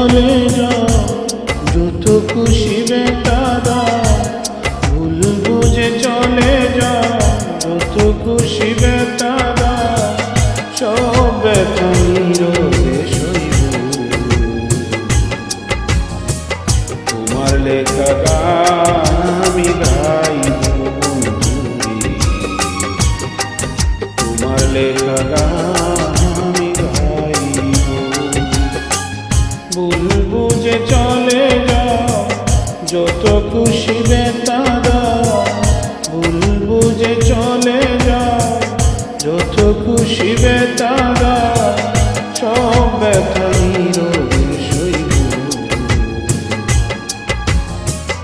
চলে যাও, যত খুশি বেতা দাও। ভুল বুঝে চলে যাও, যত খুশি বেতা দাও। সব ব্যথা নীরবে সইব, তোমার লেখা গান আমি গাইব বন্ধুরে। তোমার লেখা গান আমি গাইব। ভুল বুঝে চলে যাও, যত খুশি বেতা দাও। ভুল বুঝে চলে যাও, যত খুশি বেতা দাও। সব ব্যথা নীরবে সইব,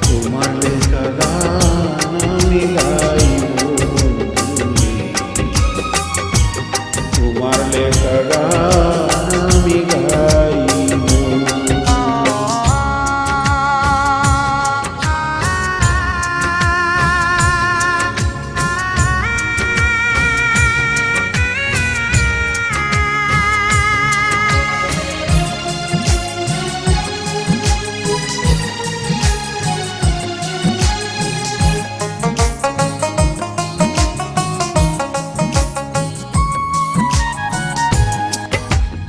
তোমার লেখা গান আমি গাইব বন্ধুরে। তোমার লেখা গান আমি গাইব।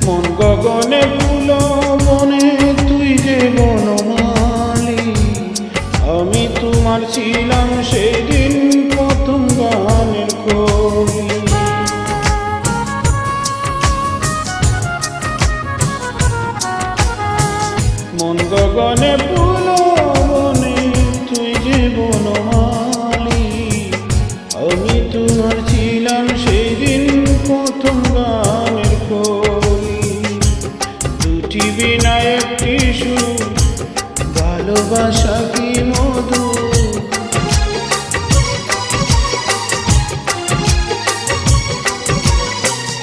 মন গগনে ফুল বনে তুই যে বনমালী। আমি তোমার ছিলাম সেদিন প্রথম গানের কবি। মন গগনে ফুল বনে তুই যে বনমালী। আমি তোমার ছিলাম সেদিন প্রথম গানের কবি। দুটি বিনা একটি সুর, ভালোবাসা কি মধু।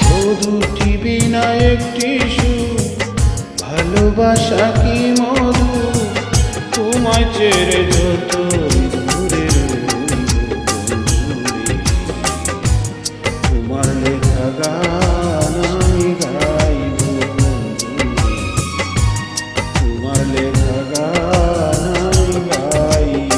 ও দুটি বিনা একটি সুর, ভালোবাসা কি মধু। তোমায় ছেড়ে যত দূরে রইব বন্ধুরে। তোমার লেখা গান আমি গাইব বন্ধুরে। তোমার লেখা গান আমি গাইব।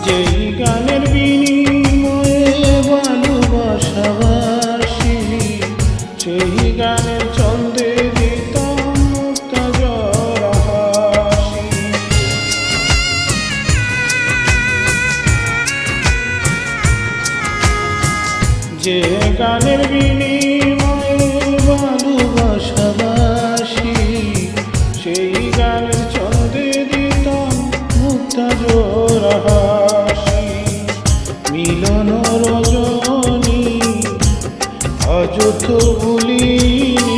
যেই গানের বিনিময়ে ভালোবাসাবাসি, সেই গানের ছন্দে দিতাম মুক্তা জরা হাসি। যে গানের বিনিময়ে ভালোবাসাবাসি, সেই গানের ছন্দে দিতাম মুক্তা জরা হাসি। মিলন রজনী আজ তো ভুলিনি।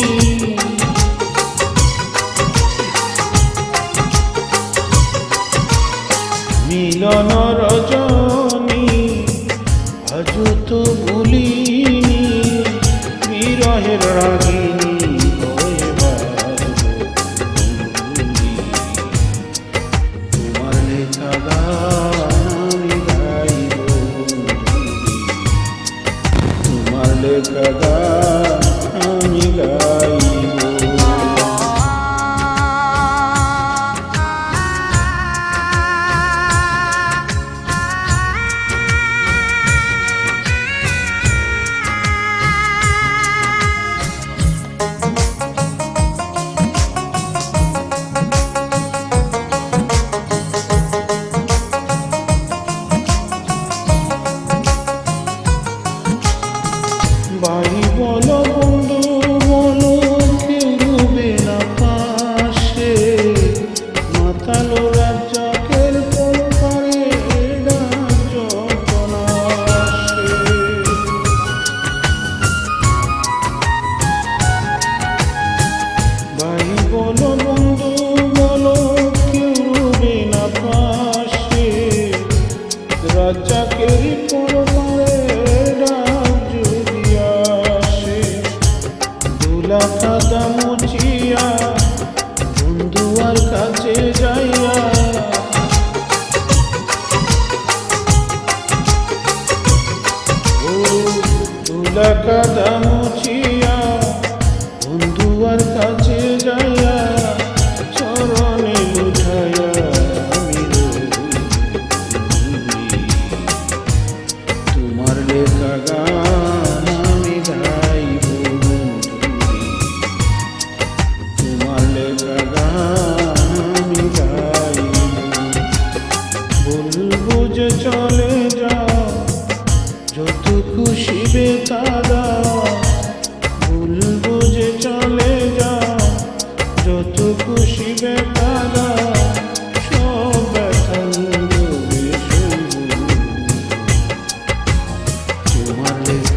মিলন রজনী আজ তো ভুলিনি। বিরহের রাগিনী হয়ে বাজব বন্ধুরে। তোমার লেখা গান আমি গাইব বন্ধুরে। তোমার লেখা গান আমি গাইব। ভিজা কাদা মুছিয়া বন্ধুয়ার কাছে যাইয়া চরণে লুঠাইয়া আমি রই। তোমার লেখা গান আমি গাইব বন্ধুরে, তোমার লেখা গান আমি গাইব। বলবো যে চলে যাও যত খুশি বেতারা, বলবো যে চলে যাও যত খুশি বেতারা, সব ব্যথা নিয়ে সইব। তোমার লেখা